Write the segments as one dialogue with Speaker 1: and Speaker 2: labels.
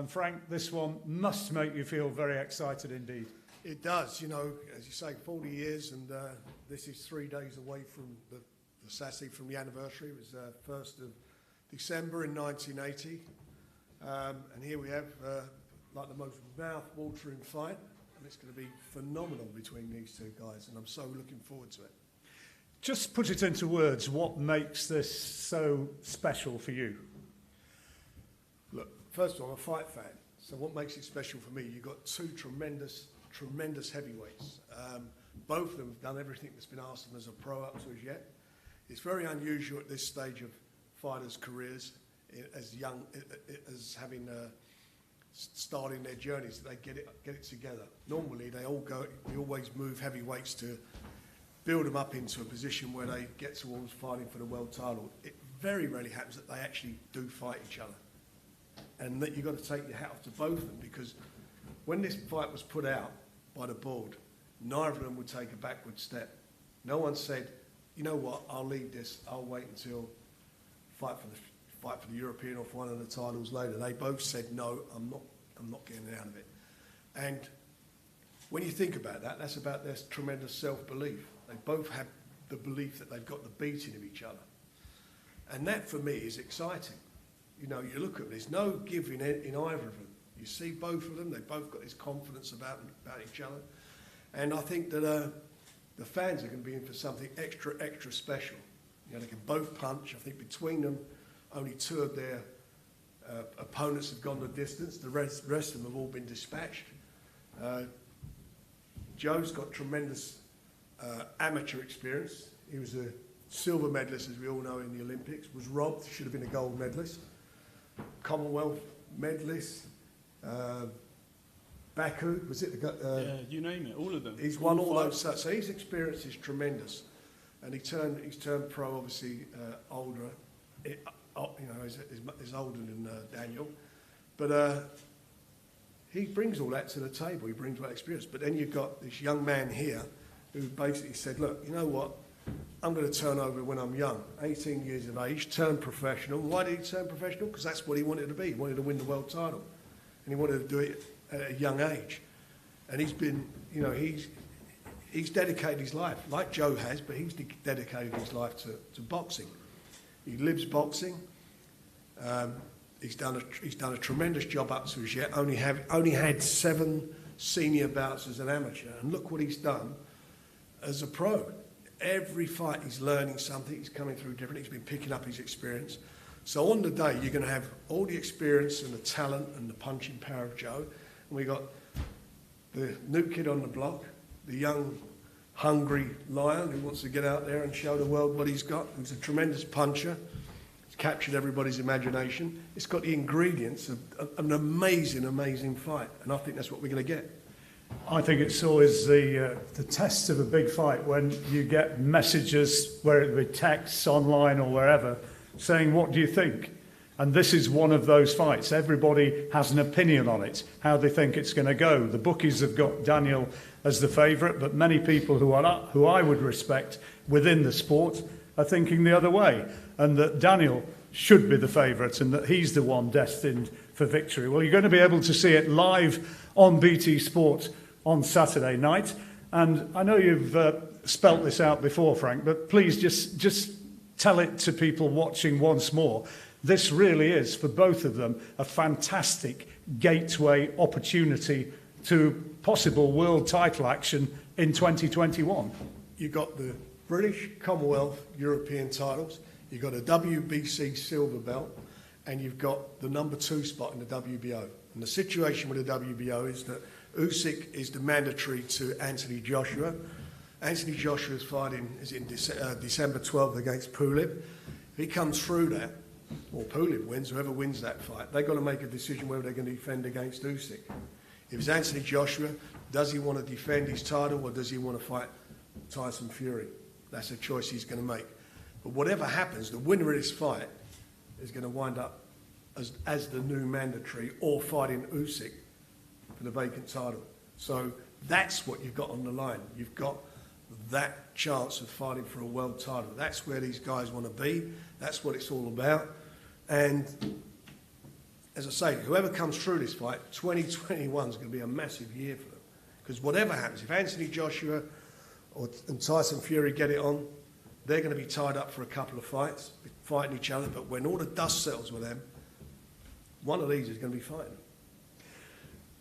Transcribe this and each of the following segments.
Speaker 1: And Frank, this one must make you feel very excited indeed.
Speaker 2: It does, you know, as you say, 40 years, and this is 3 days away from the SASI, from the anniversary. It was 1st of December in 1980. And here we have like the most mouth-watering fight, and it's going to be phenomenal between these two guys, and I'm so looking forward to it.
Speaker 1: Just put it into words, what makes this so special for you?
Speaker 2: Look, first of all, I'm a fight fan, so what makes it special for me, you've got two tremendous heavyweights. Both of them have done everything that's been asked of them as a pro up to as yet. It's very unusual at this stage of fighters' careers, as young as having starting their journeys, that they get it together. Normally, they always move heavyweights to build them up into a position where they get towards fighting for the world title. It very rarely happens that they actually do fight each other, and that you've got to take your hat off to both of them, because when this fight was put out by the board, neither of them would take a backward step. No one said, you know what, I'll leave this, I'll wait until fight for the European or for one of the titles later. They both said, no, I'm not getting out of it. And when you think about that, that's about their tremendous self-belief. They both have the belief that they've got the beating of each other. And that, for me, is exciting. You know, you look at it, there's no giving in either of them. You see both of them, they've both got this confidence about each other. And I think that the fans are going to be in for something extra special. You know, they can both punch. I think between them, only two of their opponents have gone the distance. The rest of them have all been dispatched. Joe's got tremendous amateur experience. He was a silver medalist, as we all know, in the Olympics. Was robbed, should have been a gold medalist. Commonwealth medalist. Baku, was it?
Speaker 3: Yeah, you name it, all of them.
Speaker 2: He's won all those. So his experience is tremendous. And he's turned pro, obviously, older. You know, is older than Daniel. But he brings all that to the table. He brings all that experience. But then you've got this young man here who basically said, look, you know what? I'm going to turn over when I'm young, 18 years of age, turn professional. Why did he turn professional? Because that's what he wanted to be. He wanted to win the world title. And he wanted to do it at a young age. And he's been, you know, he's dedicated his life, like Joe has, but he's dedicated his life to boxing. He lives boxing. He's done a tremendous job up to as yet. Only had 7 senior bouts as an amateur, and look what he's done as a pro. Every fight he's learning something. He's coming through different. He's been picking up his experience. So on the day, you're going to have all the experience and the talent and the punching power of Joe. And we got the new kid on the block, the young, hungry lion who wants to get out there and show the world what he's got. He's a tremendous puncher. He's captured everybody's imagination. It's got the ingredients of an amazing fight. And I think that's what we're going to get.
Speaker 1: I think it's always the test of a big fight when you get messages, whether it be texts, online or wherever, saying, what do you think? And this is one of those fights. Everybody has an opinion on it, how they think it's going to go. The bookies have got Daniel as the favourite, but many people who I would respect within the sport are thinking the other way, and that Daniel should be the favourite and that he's the one destined for victory. Well, you're going to be able to see it live on BT Sport on Saturday night. And I know you've spelt this out before, Frank, but please just tell it to people watching once more. This really is, for both of them, a fantastic gateway opportunity to possible world title action in 2021.
Speaker 2: You've got the British, Commonwealth, European titles. You've got a WBC silver belt, and you've got the number 2 spot in the WBO. And the situation with the WBO is that Usyk is the mandatory to Anthony Joshua. Anthony Joshua's fighting is in December 12th against Pulev. If he comes through that, or Pulev wins, whoever wins that fight, they've got to make a decision whether they're going to defend against Usyk. If it's Anthony Joshua, does he want to defend his title or does he want to fight Tyson Fury? That's a choice he's going to make. But whatever happens, the winner of this fight is going to wind up as the new mandatory or fighting Usyk for the vacant title. So that's what you've got on the line. You've got that chance of fighting for a world title. That's where these guys want to be. That's what it's all about. And as I say, whoever comes through this fight, 2021 is going to be a massive year for them. Because whatever happens, if Anthony Joshua and Tyson Fury get it on, they're going to be tied up for a couple of fights, fighting each other. But when all the dust settles with them, one of these is going to be fighting.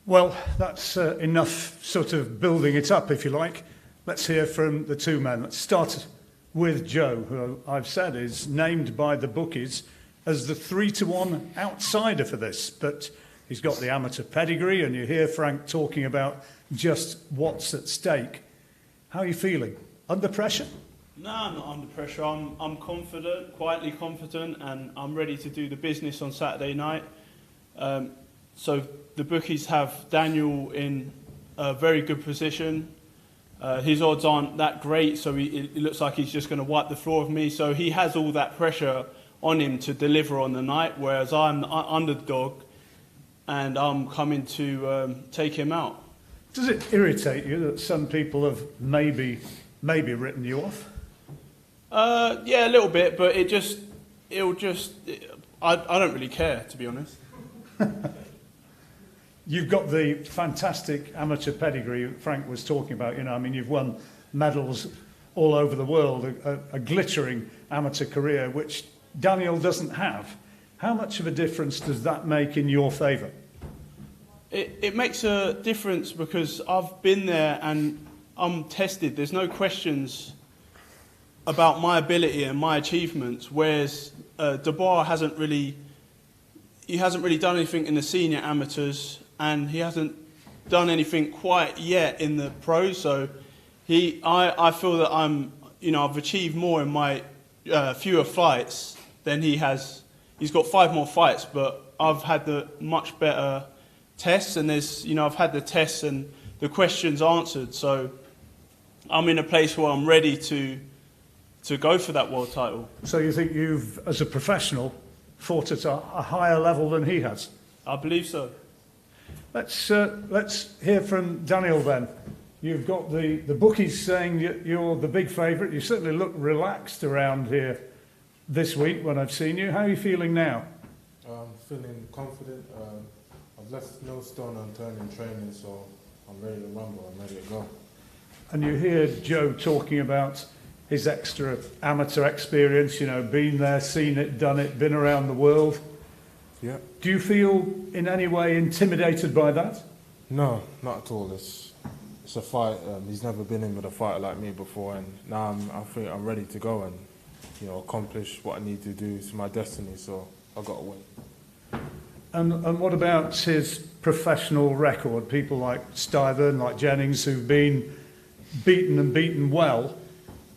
Speaker 1: Well, that's enough sort of building it up, if you like. Let's hear from the two men. Let's start with Joe, who I've said is named by the bookies as the 3-1 outsider for this. But he's got the amateur pedigree, and you hear Frank talking about just what's at stake. How are you feeling? Under pressure?
Speaker 3: No, I'm not under pressure. I'm confident, quietly confident, and I'm ready to do the business on Saturday night. So the bookies have Daniel in a very good position. His odds aren't that great, so it looks like he's just going to wipe the floor with me. So he has all that pressure on him to deliver on the night, whereas I'm the underdog, and I'm coming to take him out.
Speaker 1: Does it irritate you that some people have maybe written you off?
Speaker 3: Yeah, a little bit, but I don't really care, to be honest.
Speaker 1: You've got the fantastic amateur pedigree Frank was talking about. You know, I mean, you've won medals all over the world, a glittering amateur career, which Daniel doesn't have. How much of a difference does that make in your favour?
Speaker 3: It makes a difference because I've been there and I'm tested. There's no questions about my ability and my achievements, whereas Dubois hasn't really done anything in the senior amateurs, and he hasn't done anything quite yet in the pros. So I feel that I've achieved more in my fewer fights than he has. He's got 5 more fights, but I've had the much better tests, and I've had the tests and the questions answered. So I'm in a place where I'm ready to go for that world title.
Speaker 1: So you think you've, as a professional, fought at a higher level than he has?
Speaker 3: I believe so.
Speaker 1: Let's hear from Daniel then. You've got the bookies saying you're the big favourite. You certainly look relaxed around here this week when I've seen you. How are you feeling now?
Speaker 4: I'm feeling confident. I've left no stone unturned in training, so I'm ready to rumble. I'm ready to go.
Speaker 1: And you hear Joe talking about his extra amateur experience, you know, been there, seen it, done it, been around the world.
Speaker 4: Yeah.
Speaker 1: Do you feel in any way intimidated by that?
Speaker 4: No, not at all. It's a fight. He's never been in with a fighter like me before, and now I think I'm ready to go and, accomplish what I need to do. It's my destiny, so I've got to win.
Speaker 1: And what about his professional record? People like Stiver, like Jennings, who've been beaten well.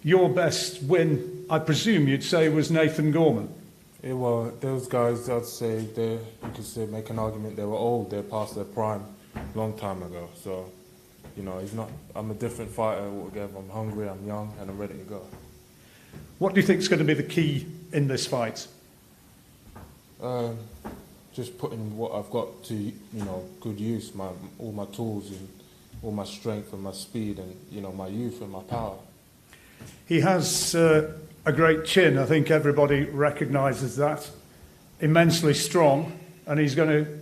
Speaker 1: Your best win, I presume you'd say, was Nathan Gorman.
Speaker 4: Yeah, well, those guys, I'd say, make an argument they were old. They're past their prime a long time ago. So, I'm a different fighter altogether. I'm hungry, I'm young, and I'm ready to go.
Speaker 1: What do you think is going to be the key in this fight?
Speaker 4: Just putting what I've got to, good use, all my tools and all my strength and my speed and, my youth and my power.
Speaker 1: He has a great chin. I think everybody recognises that. Immensely strong, and he's going to,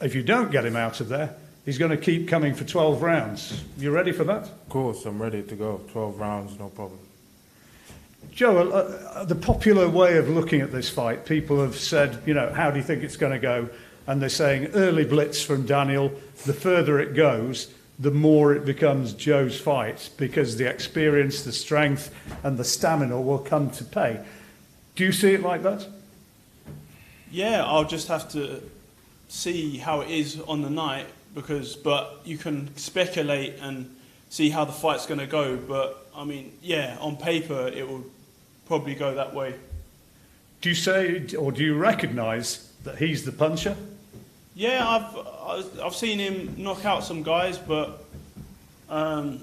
Speaker 1: if you don't get him out of there, he's going to keep coming for 12 rounds. You ready for that?
Speaker 4: Of course, I'm ready to go. 12 rounds, no problem.
Speaker 1: Joe, the popular way of looking at this fight, people have said, how do you think it's going to go? And they're saying early blitz from Daniel. The further it goes, the more it becomes Joe's fight, because the experience, the strength and the stamina will come to pay. Do you see it like that?
Speaker 3: Yeah, I'll just have to see how it is on the night, but you can speculate and see how the fight's going to go. But, on paper it will probably go that way.
Speaker 1: Do you say, or do you recognise that he's the puncher?
Speaker 3: Yeah, I've seen him knock out some guys, but I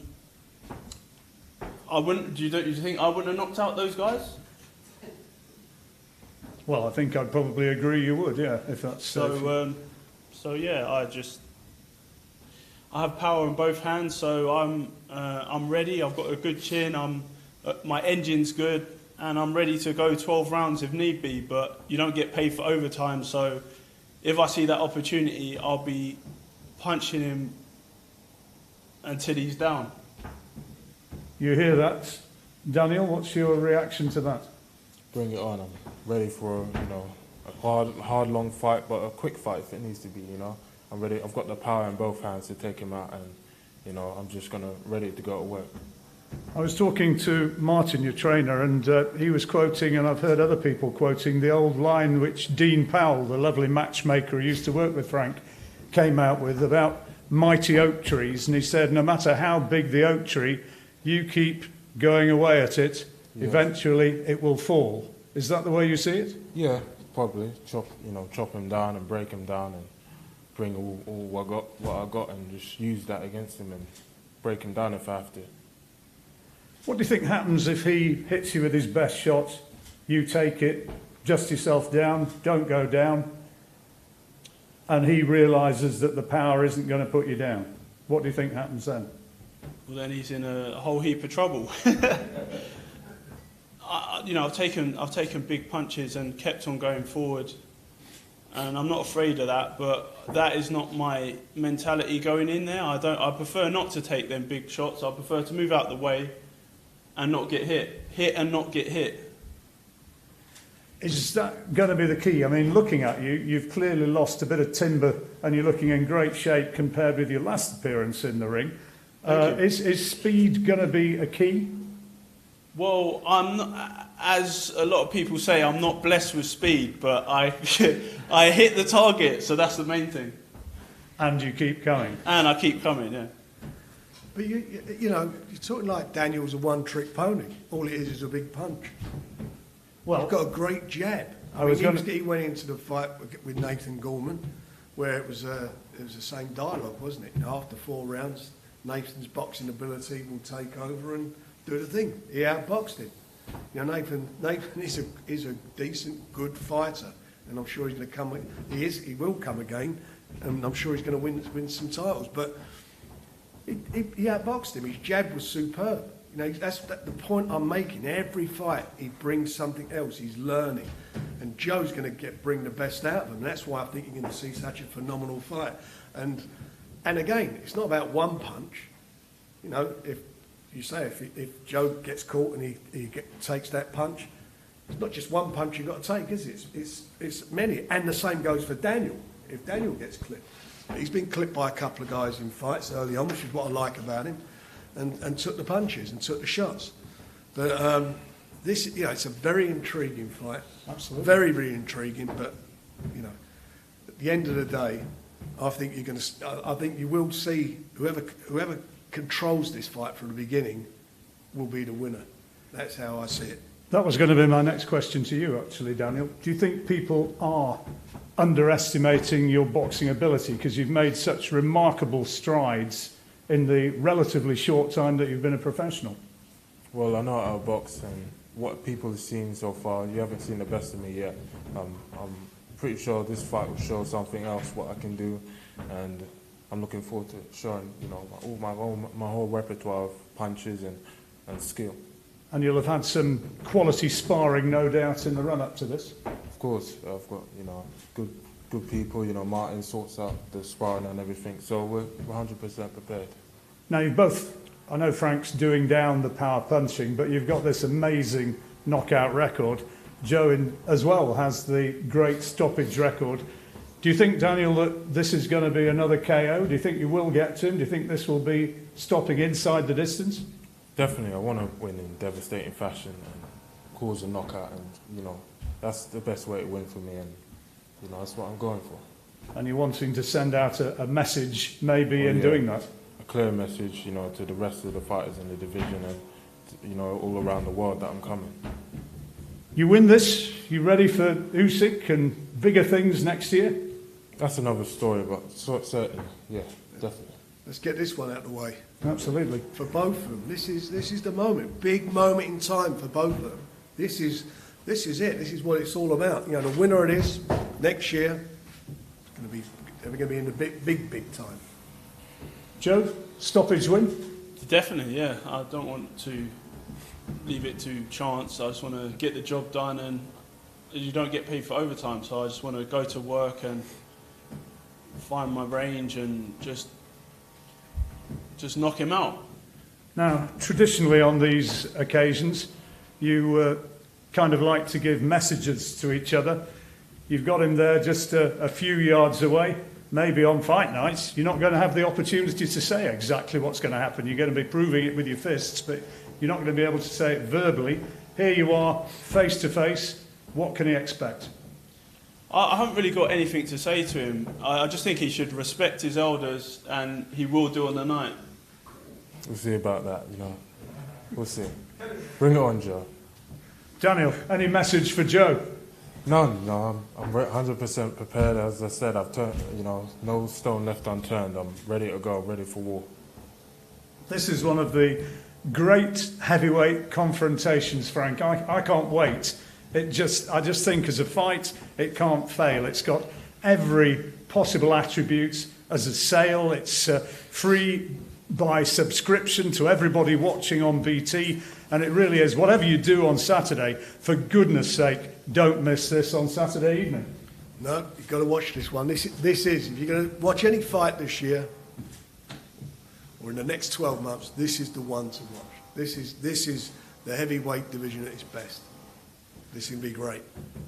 Speaker 3: wouldn't. Do you think I wouldn't have knocked out those guys?
Speaker 1: Well, I think I'd probably agree you would, yeah, if that's
Speaker 3: so. I have power in both hands, so I'm ready. I've got a good chin. My engine's good, and I'm ready to go 12 rounds if need be. But you don't get paid for overtime, so if I see that opportunity, I'll be punching him until he's down.
Speaker 1: You hear that, Daniel? What's your reaction to that?
Speaker 4: Bring it on. I'm ready for, a hard, long fight, but a quick fight if it needs to be, I'm ready. I've got the power in both hands to take him out, and, I'm just ready to go to work.
Speaker 1: I was talking to Martin, your trainer, and he was quoting, and I've heard other people quoting, the old line which Dean Powell, the lovely matchmaker who used to work with Frank, came out with about mighty oak trees. And he said, no matter how big the oak tree, you keep going away at it, eventually it will fall. Is that the way you see it?
Speaker 4: Yeah, probably. Chop him down and break him down and bring all what I got and just use that against him and break him down if I have to.
Speaker 1: What do you think happens if he hits you with his best shot, you take it, dust yourself down, don't go down, and he realises that the power isn't going to put you down? What do you think happens then?
Speaker 3: Well, then he's in a whole heap of trouble. I've taken big punches and kept on going forward, and I'm not afraid of that. But that is not my mentality going in there. I prefer not to take them big shots. I prefer to move out the way and not get hit and not get hit.
Speaker 1: Is that going to be the key? I mean, looking at you, you've clearly lost a bit of timber, and you're looking in great shape compared with your last appearance in the ring. Is speed going to be a key?
Speaker 3: Well, I'm not, as a lot of people say, I'm not blessed with speed, but I hit the target, so that's the main thing.
Speaker 1: And you keep coming.
Speaker 3: And I keep coming, yeah.
Speaker 2: But you're talking like Daniel's a one-trick pony. All it is a big punch.
Speaker 1: Well,
Speaker 2: He's got a great jab. He went into the fight with Nathan Gorman, where it was the same dialogue, wasn't it? After 4 rounds, Nathan's boxing ability will take over and do the thing. He outboxed him. Nathan is a decent, good fighter, and I'm sure he's going to come. He will come again, and I'm sure he's going to win some titles. But he outboxed him. His jab was superb. That's the point I'm making. Every fight, he brings something else. He's learning, and Joe's going to bring the best out of him. That's why I think you're going to see such a phenomenal fight. And again, it's not about one punch. If Joe gets caught and he takes that punch, it's not just one punch you've got to take, is it? It's many. And the same goes for Daniel. If Daniel gets clipped, he's been clipped by a couple of guys in fights early on, which is what I like about him, and took the punches and took the shots. But it's a very intriguing fight.
Speaker 1: Absolutely.
Speaker 2: Very, very intriguing. But at the end of the day, I think you will see whoever controls this fight from the beginning will be the winner. That's how I see it.
Speaker 1: that was going to be my next question to you, actually, Daniel. Do you think people are underestimating your boxing ability because you've made such remarkable strides in the relatively short time that you've been a professional?
Speaker 4: Well, I know how to box, and what people have seen so far, you haven't seen the best of me yet. I'm pretty sure this fight will show something else, what I can do, and I'm looking forward to showing, my whole repertoire of punches and skill.
Speaker 1: And you'll have had some quality sparring, no doubt, in the run-up to this.
Speaker 4: Of course, I've got, good people. Martin sorts out the sparring and everything, so we're 100% prepared.
Speaker 1: Now, you've both, I know Frank's doing down the power punching, but you've got this amazing knockout record. Joe, as well, has the great stoppage record. Do you think, Daniel, that this is going to be another KO? Do you think you will get to him? Do you think this will be stopping inside the distance?
Speaker 4: Definitely, I want to win in devastating fashion and cause a knockout, and that's the best way to win for me, and that's what I'm going for.
Speaker 1: And you're wanting to send out a message, maybe, in doing that?
Speaker 4: A clear message, to the rest of the fighters in the division and, all around the world that I'm coming.
Speaker 1: You win this, you ready for Usyk and bigger things next year?
Speaker 4: That's another story, but certainly, yeah, definitely.
Speaker 2: Let's get this one out of the way.
Speaker 1: Absolutely.
Speaker 2: For both of them, this is the moment, big moment in time for both of them. This is it. This is what it's all about. The winner of this next year, they're going to be in the big time.
Speaker 1: Joe, stoppage win?
Speaker 3: Definitely, yeah. I don't want to leave it to chance. I just want to get the job done, and you don't get paid for overtime, so I just want to go to work and find my range and just knock him out.
Speaker 1: Now, traditionally on these occasions, you kind of like to give messages to each other. You've got him there just a few yards away. Maybe on fight nights, you're not going to have the opportunity to say exactly what's going to happen. You're going to be proving it with your fists, but you're not going to be able to say it verbally. Here you are, face to face. What can he expect?
Speaker 3: I haven't really got anything to say to him. I just think he should respect his elders, and he will do on the night.
Speaker 4: We'll see about that, you know. We'll see. Bring it on, Joe.
Speaker 1: Daniel, any message for Joe?
Speaker 4: None, no. I'm 100% prepared. As I said, I've turned, you know, no stone left unturned. I'm ready to go, ready for war.
Speaker 1: This is one of the great heavyweight confrontations, Frank. I can't wait. I just think as a fight, it can't fail. It's got every possible attribute as a sale. It's free by subscription to everybody watching on BT. And it really is. Whatever you do on Saturday, for goodness sake, don't miss this on Saturday evening.
Speaker 2: No, you've got to watch this one. This is, if you're going to watch any fight this year, or in the next 12 months, this is the one to watch. This is the heavyweight division at its best. This is going to be great.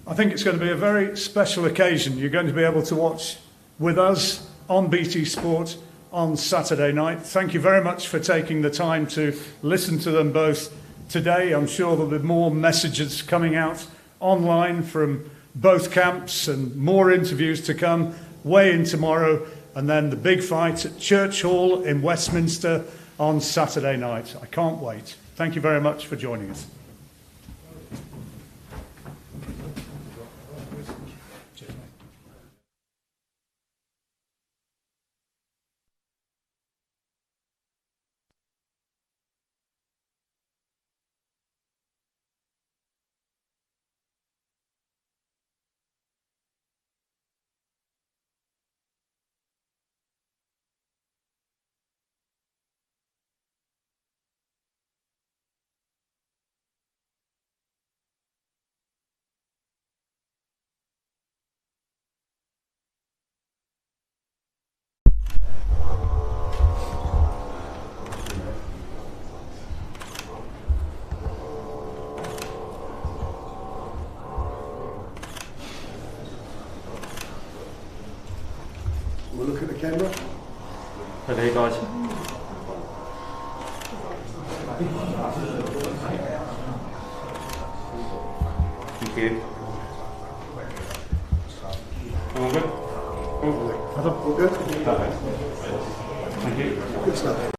Speaker 1: I think it's going to be a very special occasion. You're going to be able to watch with us on BT Sport on Saturday night. Thank you very much for taking the time to listen to them both today. I'm sure there'll be more messages coming out online from both camps and more interviews to come. Weigh-in tomorrow, and then the big fight at Church Hall in Westminster on Saturday night. I can't wait. Thank you very much for joining us.
Speaker 2: We'll look at the camera.
Speaker 5: Okay, guys. Thank you. All good?
Speaker 2: All good?
Speaker 5: Perfect. Thank you.
Speaker 2: Good stuff.